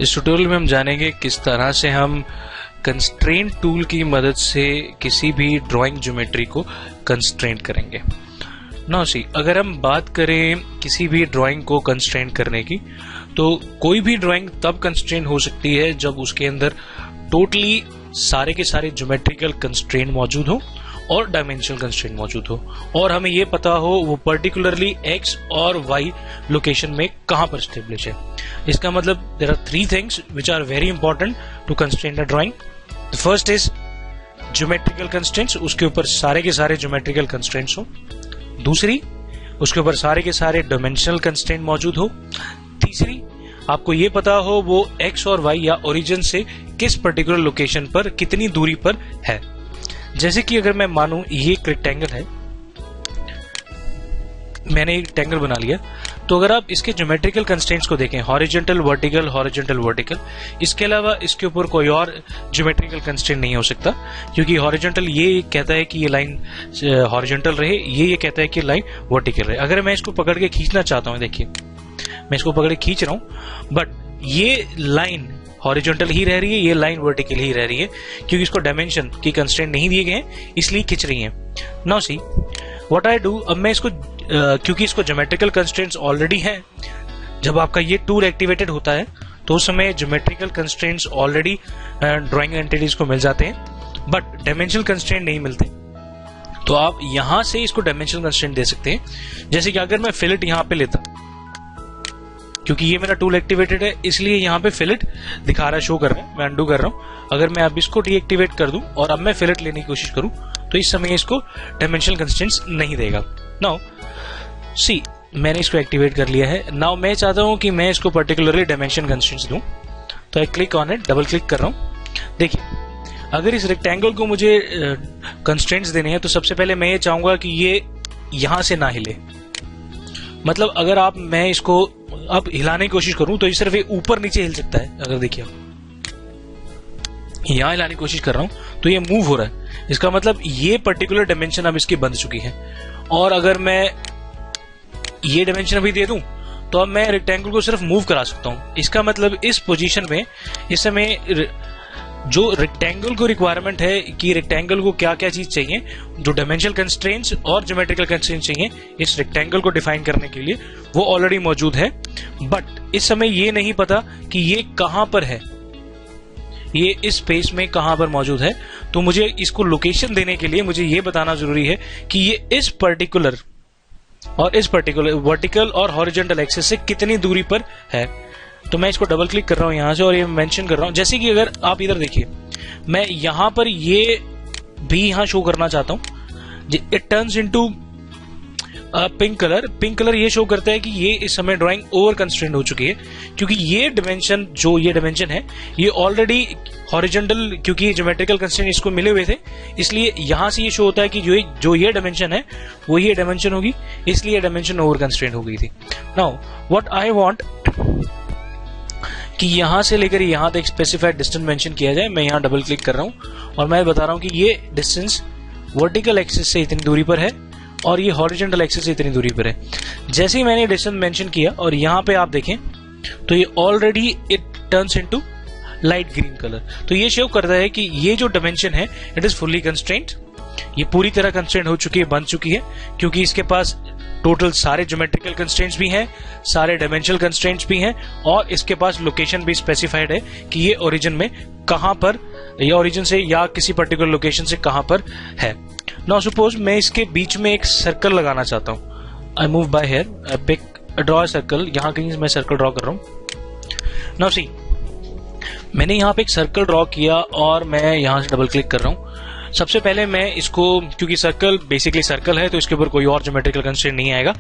इस ट्यूटोरियल में हम जानेंगे किस तरह से हम कंस्ट्रेंट टूल की मदद से किसी भी ड्राइंग ज्योमेट्री को कंस्ट्रेंट करेंगे। नाउ सी, अगर हम बात करें किसी भी ड्राइंग को कंस्ट्रेंट करने की, तो कोई भी ड्राइंग तब कंस्ट्रेंट हो सकती है जब उसके अंदर टोटली सारे के सारे ज्योमेट्रिकल कंस्ट्रेंट मौजूद हो और डायमेंशनल कंस्ट्रेंट मौजूद हो, और हमें ये पता हो वो पर्टिकुलरली एक्स और वाई लोकेशन में कहां पर स्टेब्लिश है। इसका मतलब there are three things which are very important to constraint a drawing. The first is geometrical constraints, उसके ऊपर सारे के सारे ज्योमेट्रिकल कंस्ट्रेंट्स हो। दूसरी, उसके ऊपर सारे के सारे डायमेंशनल कंस्ट्रेंट मौजूद हो। तीसरी, आपको ये पता हो वो एक्स और वाई या ओरिजिन से किस पर्टिकुलर लोकेशन पर कितनी दूरी पर है। जैसे कि अगर मैं मानूं ये एक रेक्टेंगल है, मैंने एक रेक्टेंगल बना लिया, तो अगर आप इसके ज्योमेट्रिकल कंस्ट्रेंट्स को देखें, हॉरिजॉन्टल वर्टिकल हॉरिजॉन्टल वर्टिकल, इसके अलावा इसके ऊपर कोई और ज्योमेट्रिकल कंस्ट्रेंट नहीं हो सकता, क्योंकि हॉरिजॉन्टल ये कहता है कि ये लाइन हॉरिजॉन्टल रहे, ये कहता है कि लाइन वर्टिकल रहे। अगर मैं इसको पकड़ के खींचना चाहता हूं, देखिए मैं इसको पकड़ के खींच रहा हूं, बट ये लाइन हॉरिजॉन्टल ही रह रही है, ये लाइन वर्टिकल ही रह रही है, क्योंकि इसको डायमेंशन की कंस्ट्रेंट नहीं दिए गए हैं, इसलिए खिंच रही है। Now see what I do, अब मैं इसको क्योंकि इसको ज्योमेट्रिकल कंस्ट्रेंट्स ऑलरेडी हैं, जब आपका ये टूल एक्टिवेटेड होता है तो उस समय geometrical constraints already drawing entities को मिल जाते हैं, बट डायमेंशनल कंस्ट्रेंट नहीं मिलते। तो आप यहां से इसको डायमेंशनल कंस्ट्रेंट दे सकते हैं। जैसे कि अगर मैं फिलेट यहां पे लेता, क्योंकि ये मेरा टूल एक्टिवेटेड है इसलिए यहाँ पे फिलेट दिखा रहा है, शो कर रहा है, मैं अंडू कर रहा हूँ। अगर मैं अब इसको डीएक्टिवेट कर दूं और अब मैं फिलेट लेने की कोशिश करूं, तो इस समय इसको डायमेंशनल कंस्ट्रेंट्स नहीं देगा। नाउ सी, मैंने इसको एक्टिवेट कर लिया है। नाउ मैं चाहता हूं कि मैं इसको पर्टिकुलरली डायमेंशन कंस्ट्रेंट्स दूं, तो I click on it, double click कर रहा हूं। देखिए, अगर इस रेक्टेंगल को मुझे कंस्ट्रेंट्स देने हैं, तो सबसे पहले मैं ये चाहूंगा कि ये यहां से ना हिले। मतलब अगर मैं इसको अब हिलाने की कोशिश करूं तो ये सिर्फ ऊपर नीचे हिल सकता है। अगर देखिए यहां हिलाने की कोशिश कर रहा हूं तो ये मूव हो रहा है, इसका मतलब ये पर्टिकुलर डायमेंशन अब इसकी बंध चुकी है। और अगर मैं ये डायमेंशन अभी दे दूं तो अब मैं रेक्टेंगल को सिर्फ मूव करा सकता हूं। इसका मतलब इस पोजीशन में इस समय जो रेक्टेंगल को रिक्वायरमेंट है कि रेक्टेंगल को क्या क्या चीज चाहिए, जो डायमेंशनल कंस्ट्रेंट्स और ज्योमेट्रिकल कंस्ट्रेंट्स चाहिए इस रेक्टेंगल को डिफाइन करने के लिए, वो ऑलरेडी मौजूद है। बट इस समय ये नहीं पता कि ये कहां पर है, ये इस स्पेस में कहां पर मौजूद है। तो मुझे इसको लोकेशन देने के लिए मुझे ये बताना जरूरी है कि ये इस पर्टिकुलर वर्टिकल और हॉरिजॉन्टल एक्सिस से कितनी दूरी पर है। तो मैं इसको डबल क्लिक कर रहा हूं यहां से और ये मेंशन कर रहा हूं। जैसे कि अगर आप इधर देखिए, मैं यहां पर ये भी यहां शो करना चाहता हूं, it turns into pink colour ये शो करता है कि ये इस समय ड्राइंग ओवर कंस्ट्रेंट हो चुकी है, क्योंकि ये डायमेंशन है ये ऑलरेडी हॉरिजॉन्टल, क्योंकि ज्योमेट्रिकल कंस्ट्रेंट इसको मिले हुए थे, इसलिए यहां से ये शो होता है कि जो ये डायमेंशन है वो ये डायमेंशन होगी, इसलिए डायमेंशन ओवर कंस्ट्रेंट हो गई थी। नाउ व्हाट आई वांट कि यहां से लेकर यहां तक स्पेसिफाइड डिस्टेंस मेंशन किया जाए। मैं यहां डबल क्लिक कर रहा हूं और मैं बता रहा हूं कि ये डिस्टेंस वर्टिकल एक्सिस से इतनी दूरी पर है और ये हॉरिजॉन्टल एक्सिस से इतनी दूरी पर है। जैसे ही मैंने डिस्टेंस मेंशन किया और यहां पे आप देखें तो ये already it turns into light green colour. तो ये शो करता है कि ये जो डायमेंशन है इट इज फुल्ली कंस्ट्रेंट, ये पूरी तरह कंस्ट्रेंट हो चुकी है, बन चुकी है, क्योंकि इसके पास टोटल सारे ज्योमेट्रिकल कंस्ट्रेंट्स भी हैं, सारे डायमेंशनल कंस्ट्रेंट्स भी हैं, और इसके पास लोकेशन भी स्पेसिफाइड है कि ये ओरिजिन में कहां पर, या ओरिजिन से या किसी पर्टिकुलर लोकेशन से कहां पर है। नाउ सपोज मैं इसके बीच में एक सर्कल लगाना चाहता हूं। I move by here, I pick draw circle, यहां कहीं मैं सर्कल ड्रॉ कर रहा हूं। नाउ सी, मैंने यहां पे एक सर्कल ड्रॉ किया और मैं यहां से डबल क्लिक कर रहा हूं। सबसे पहले मैं इसको, क्योंकि सर्कल बेसिकली सर्कल है तो इसके ऊपर कोई और ज्योमेट्रिकल कंस्ट्रेंट नहीं आएगा,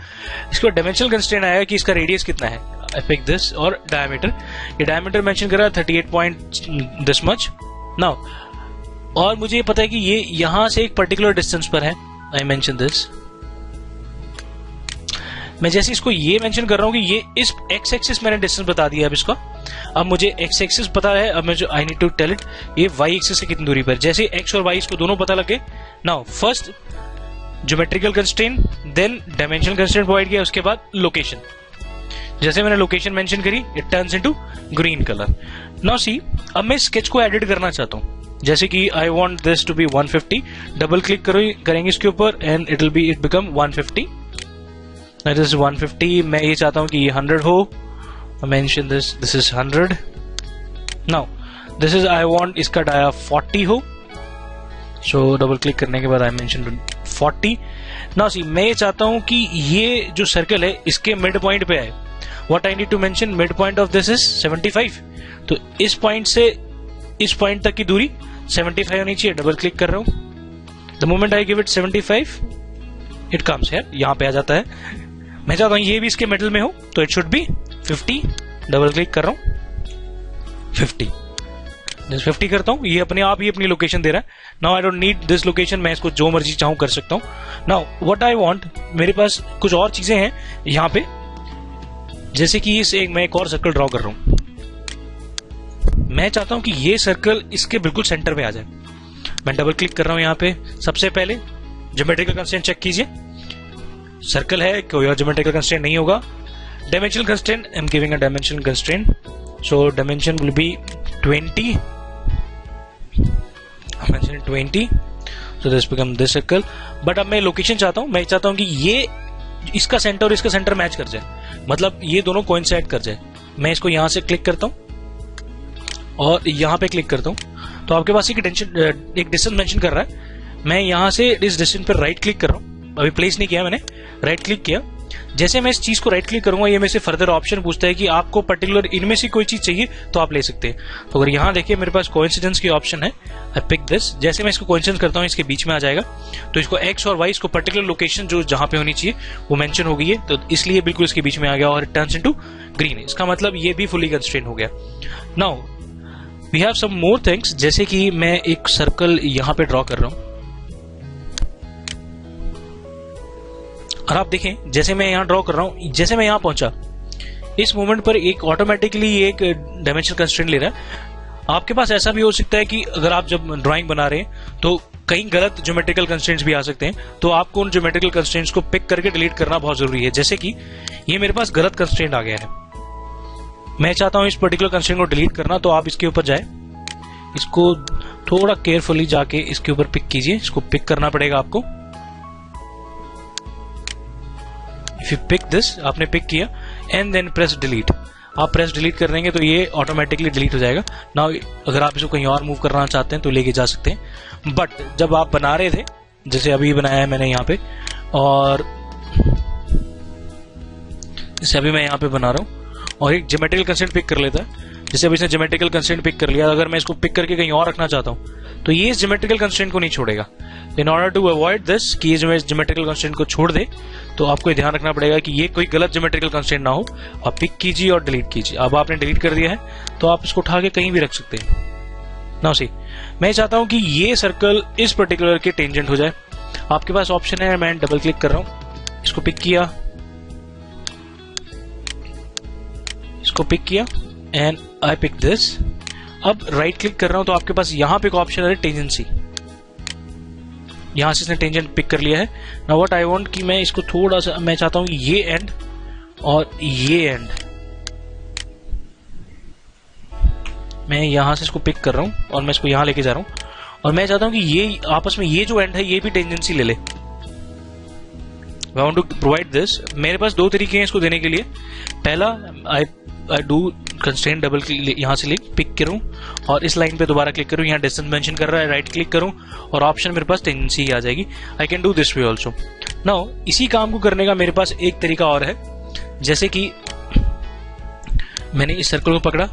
इसको डायमेंशनल कंस्ट्रेंट आएगा कि इसका रेडियस कितना है। आई पिक दिस, और डायमीटर, ये डायमीटर मेंशन कर रहा है 38 पॉइंट दिस मच। नाउ और मुझे ये पता है कि ये यहां से एक पर्टिकुलर डिस्टेंस पर है। आई मेंशन दिस, मैं जैसे इसको ये मेंशन कर रहा हूं कि ये इस एक्स एक्सिस मैंने डिस्टेंस बता दिया अब इसका। अब मुझे एक्स एक्सिस पता है, अब मुझे I need to tell it ये वाई एक्सिस से कितनी दूरी पर। जैसे एक्स और वाई इसको दोनों पता लगे, now first geometrical constraint, then dimensional constraint provide किया, उसके बाद लोकेशन। जैसे मैंने लोकेशन मेंशन करी, it turns into green colour. Now see, अब मैं स्केच को एडिट करना चाहता हूँ, जैसे कि I want this to be 150, double click करेंगे इसके ऊपर and it become 150। This is 150, मैं ये चाहता हूँ कि ये 100 हो, mention this is 100। Now this is I want इसका डाया 40 हो, सो डबल क्लिक करने के बाद आई मेंशन 40। नाउ सी, मैं ये चाहता हूं कि ये जो सर्कल है इसके मिड पॉइंट पे आए। What I need to mention, mid point of this is 75, तो इस पॉइंट से इस पॉइंट तक की दूरी 75 होनी चाहिए। डबल क्लिक कर रहा हूं, the moment I give it 75 it comes here, यहां पे आ जाता है। मैं चाहता हूं ये भी इसके मिडल में हो, तो it should be 50। Double click कर रहा हूं, 50 करता हूं, ये अपने आप ही अपनी लोकेशन दे रहा है। Now I don't need this location, मैं इसको जो मर्जी चाहूं कर सकता हूं। नाउ व्हाट आई वांट, मेरे पास कुछ और चीजें हैं यहां पे, जैसे कि मैं एक और सर्कल ड्रॉ कर रहा हूं। मैं चाहता हूं कि ये सर्कल इसके बिल्कुल सेंटर पे आ जाए। मैं डबल क्लिक कर रहा हूं यहां पे। सबसे पहले ज्योमेट्रिकल कंस्ट्रेंट चेक कीजिए, सर्कल है, कोई और ज्योमेट्रिकल कंस्ट्रेंट नहीं होगा। Dimensional constraint, I am giving a dimensional constraint, so dimension will be 20, mention 20, so this become this circle। But अब मैं लोकेशन चाहता हूं, मैं चाहता हूं कि ये इसका सेंटर और इसका सेंटर मैच कर जाए, मतलब ये दोनों कोइंसाइड कर जाए। मैं इसको यहां से क्लिक करता हूं और यहां पे क्लिक करता हूं, तो आपके पास एक डिस्टेंस मेंशन कर रहा है। मैं यहां से इस डिस्टेंस पर राइट क्लिक कर रहा हूं, अभी प्लेस नहीं किया मैंने, राइट क्लिक किया। जैसे मैं इस चीज को राइट क्लिक करूंगा, ये मेरे से फर्दर ऑप्शन पूछता है कि आपको पर्टिकुलर इनमें से कोई चीज चाहिए तो आप ले सकते हैं। तो अगर यहां देखिए मेरे पास कोइंसिडेंस की ऑप्शन है, आई पिक दिस। जैसे मैं इसको कोइंसिडेंस करता हूं, इसके बीच में आ जाएगा, तो इसको एक्स और वाई, इसको पर्टिकुलर लोकेशन जो जहां पे होनी चाहिए वो मेंशन हो गई है, तो इसलिए बिल्कुल इसके बीच में आ गया और इट टर्न्स इनटू ग्रीन। इसका मतलब ये भी फुली कंस्ट्रेंट हो गया। Now we have some more things, जैसे कि मैं एक सर्कल यहां पे ड्रॉ कर रहा हूं और आप देखें जैसे मैं यहां ड्रॉ कर रहा हूं, जैसे मैं यहां पहुंचा, इस मोमेंट पर एक ऑटोमेटिकली एक डायमेंशनल कंस्ट्रेंट ले रहा है। आपके पास ऐसा भी हो सकता है कि अगर आप जब ड्राइंग बना रहे हैं तो कई गलत ज्योमेट्रिकल कंस्ट्रेंट्स भी आ सकते हैं, तो आपको उन ज्योमेट्रिकल कंस्ट्रेंट्स को पिक करके डिलीट करना बहुत जरूरी है। जैसे कि ये मेरे पास गलत कंस्ट्रेंट आ गया है, मैं चाहता हूं इस पर्टिकुलर कंस्ट्रेंट को डिलीट करना, तो आप इसके ऊपर जाए, इसको थोड़ा केयरफुली जाके इसके ऊपर पिक कीजिए, इसको पिक करना पड़ेगा आपको। इफ यू पिक दिस, आपने पिक किया एंड देन प्रेस डिलीट, आप प्रेस डिलीट कर देंगे तो ये ऑटोमेटिकली डिलीट हो जाएगा। नाउ अगर आप इसको कहीं और मूव करना चाहते हैं तो लेके जा सकते हैं, बट जब आप बना रहे थे, जैसे अभी बनाया है मैंने यहाँ पे, और जैसे अभी मैं यहाँ पे बना रहा हूँ और एक ज्योमेट्रिकल कंस्ट्रेंट पिक कर लेता है, जैसे अभी इसने ज्योमेट्रिकल कंस्ट्रेंट पिक कर लिया, अगर मैं इसको पिक करके कहीं और रखना चाहता हूँ तो ये इस ज्योमेट्रिकल कंस्ट्रेंट को नहीं छोड़ेगा। In order to avoid this कि ये जो ज्योमेट्रिकल कंस्ट्रेंट को छोड़ दे, तो आपको ये ध्यान रखना पड़ेगा कि ये कोई गलत ज्योमेट्रिकल कंस्ट्रेंट ना हो। आप पिक कीजिए और डिलीट कीजिए। अब आपने डिलीट कर दिया है तो आप इसको उठा के कहीं भी रख सकते हैं। नाउ सी, मैं चाहता हूं कि ये सर्कल इस पर्टिकुलर के टेंजेंट हो जाए। आपके पास ऑप्शन है, मैं डबल क्लिक कर रहा हूं, इसको पिक किया, इसको पिक किया एंड आई पिक दिस। अब राइट क्लिक कर रहा हूं तो आपके पास यहां पे एक ऑप्शन है टेंजेंसी, यहां से इसने टेंजेंट पिक कर लिया है। नाउ व्हाट आई वांट कि मैं इसको थोड़ा सा, मैं चाहता हूं ये एंड और ये एंड, मैं यहां से इसको पिक कर रहा हूं और मैं इसको यहां लेके जा रहा हूं, और मैं चाहता हूं कि ये आपस में ये जो एंड है ये भी टेंजेंसी ले ले। I want to provide this. मेरे पास दो तरीके हैं इसको देने के लिए। पहला, I do constraint, double click यहां से पिक करूं और इस लाइन पे दोबारा क्लिक करूं, यहां डिस्टेंस मेंशन कर रहा है, राइट क्लिक करूं और ऑप्शन मेरे पास टेंजेंसी आ जाएगी। I can do this way also. Now इसी काम को करने का मेरे पास एक तरीका और है, जैसे कि मैंने इस सर्कल को पकड़ा,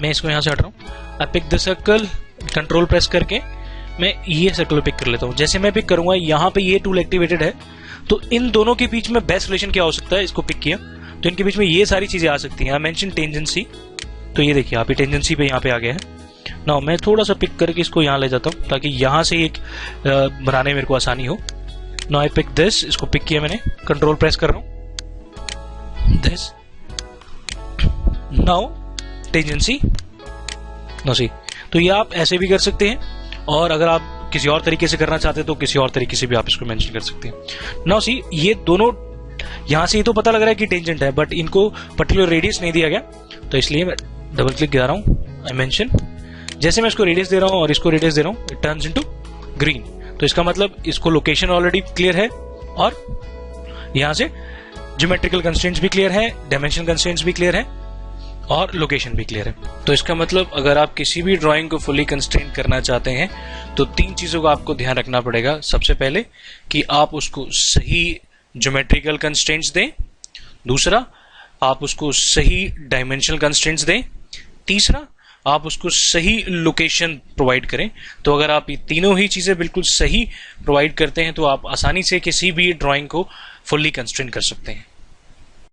मैं इसको यहां से हट रहा हूं, I pick the circle, control press करके मैं ये सर्कल पिक कर लेता हूं। जैसे मैं पिक करूंगा, यहां पे ये टूल एक्टिवेटेड है, तो इन दोनों के बीच में बेस्ट रिलेशन क्या हो सकता है, इसको पिक किया तो इनके बीच में ये सारी चीजें आ सकती हैं। आई मेंशन टेंजेंसी, तो ये देखिए आप टेंजेंसी पे यहाँ पे आ गया है। नाउ मैं थोड़ा सा पिक करके इसको यहाँ ले जाता हूँ ताकि यहाँ से एक बनाने मेरे को आसानी हो। नाउ आई पिक दिस, इसको पिक किया मैंने, कंट्रोल प्रेस कर रहा हूँ, दिस। नाउ टेंजेंसी, नो सी, तो ये आप ऐसे भी कर सकते हैं, और अगर आप किसी और तरीके से करना चाहते हैं तो किसी और तरीके से भी आप इसको मेंशन कर सकते हैं। नाउ सी, ये दोनों यहां से ये तो पता लग रहा है कि टेंजेंट है, बट इनको पर्टिकुलर रेडियस नहीं दिया गया, तो इसलिए मैं डबल क्लिक कर रहा हूं आई मेंशन। जैसे मैं इसको रेडियस दे रहा हूं और इसको रेडियस दे रहा हूं, इट टर्न्स इनटू ग्रीन। तो इसका मतलब इसको लोकेशन ऑलरेडी क्लियर है और यहां से ज्योमेट्रिकल कंस्ट्रेंट्स भी क्लियर है, डायमेंशन कंस्ट्रेंट्स भी क्लियर है और लोकेशन भी क्लियर है। तो इसका मतलब अगर आप किसी भी ड्राइंग को फुली कंस्ट्रेन करना चाहते हैं तो 3 चीजों का आपको ध्यान रखना पड़ेगा। सबसे पहले कि आप उसको सही ज्योमेट्रिकल कंस्ट्रेंट्स दें, दूसरा आप उसको सही डायमेंशनल कंस्ट्रेंट्स दें, तीसरा आप उसको सही लोकेशन प्रोवाइड करें। तो अगर आप ये तीनों ही चीजें बिल्कुल सही प्रोवाइड करते हैं तो आप आसानी से किसी भी ड्राइंग को फुल्ली कंस्ट्रेन कर सकते हैं।